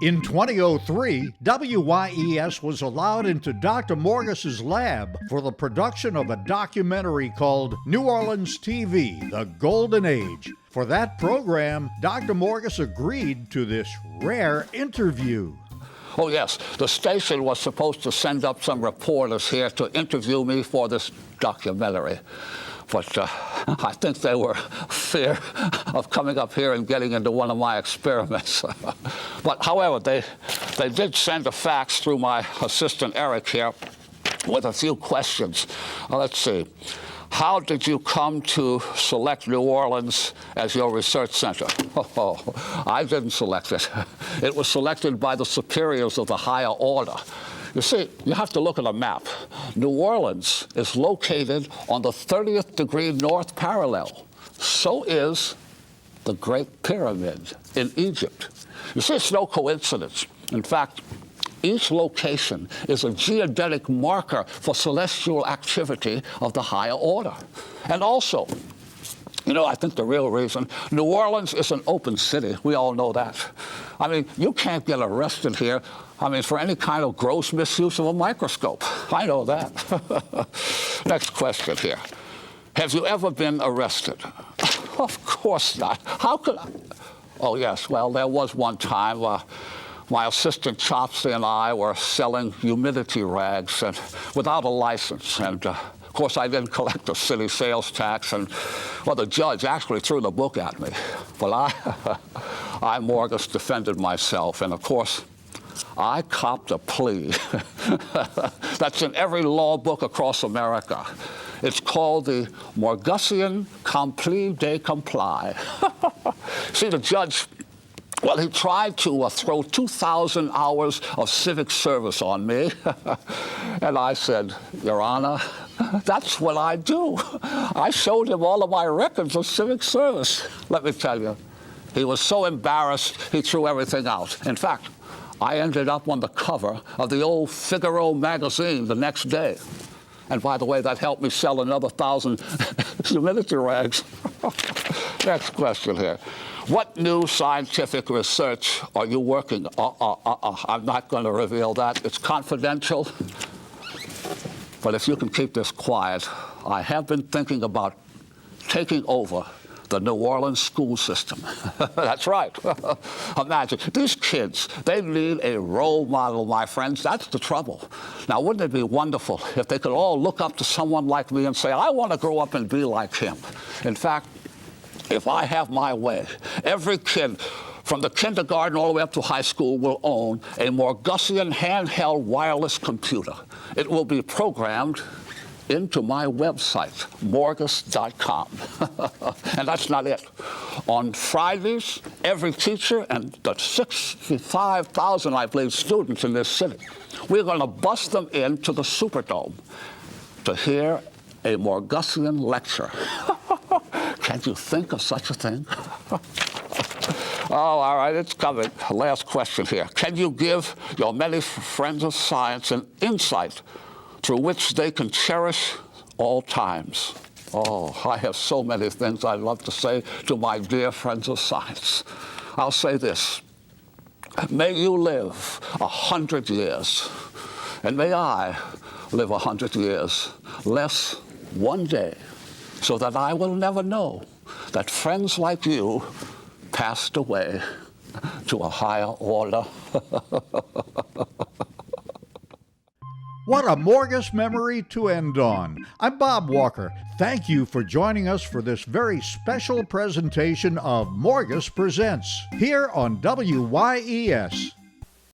In 2003, WYES was allowed into Dr. Morgus's lab for the production of a documentary called New Orleans TV, The Golden Age. For that program, Dr. Morgus agreed to this rare interview. Oh, yes. The station was supposed to send up some reporters here to interview me for this documentary. But I think they were fear of coming up here and getting into one of my experiments. But however, they did send a fax through my assistant Eric here with a few questions. Let's see. How did you come to select New Orleans as your research center? Oh, I didn't select it. It was selected by the superiors of the higher order. You see, you have to look at a map. New Orleans is located on the 30th degree north parallel. So is the Great Pyramid in Egypt. You see, it's no coincidence. In fact, each location is a geodetic marker for celestial activity of the higher order. And also, you know, I think the real reason, New Orleans is an open city. We all know that. I mean, you can't get arrested here, for any kind of gross misuse of a microscope. I know that. Next question here. Have you ever been arrested? Of course not. How could I? Oh, yes. Well, there was one time my assistant Chopsy and I were selling humidity rags and without a license. And of course, I didn't collect the city sales tax. And well, the judge actually threw the book at me. But I Morgus, defended myself. And of course, I copped a plea. That's in every law book across America. It's called the Morgusian Compli de Comply. See, the judge, well, he tried to throw 2,000 hours of civic service on me. And I said, Your Honor, that's what I do. I showed him all of my records of civic service. Let me tell you, he was so embarrassed, he threw everything out. In fact, I ended up on the cover of the old Figaro magazine the next day. And by the way, that helped me sell another 1,000 humidity rags. Next question here. What new scientific research are you working on? I'm not going to reveal that. It's confidential. But if you can keep this quiet, I have been thinking about taking over the New Orleans school system. That's right. Imagine, these kids, they need a role model, my friends. That's the trouble. Now, wouldn't it be wonderful if they could all look up to someone like me and say, I want to grow up and be like him? In fact, if I have my way, every kid from the kindergarten all the way up to high school will own a Morgusian handheld wireless computer. It will be programmed into my website, morgus.com. And that's not it. On Fridays, every teacher and the 65,000, I believe, students in this city, we're going to bus them into the Superdome to hear a Morgusian lecture. Can't you think of such a thing? Oh, all right, it's coming. Last question here. Can you give your many friends of science an insight through which they can cherish all times? Oh, I have so many things I'd love to say to my dear friends of science. I'll say this. May you live 100 years, and may I live 100 years, less one day, so that I will never know that friends like you passed away to a higher order. What a Morgus memory to end on. I'm Bob Walker. Thank you for joining us for this very special presentation of Morgus Presents here on WYES.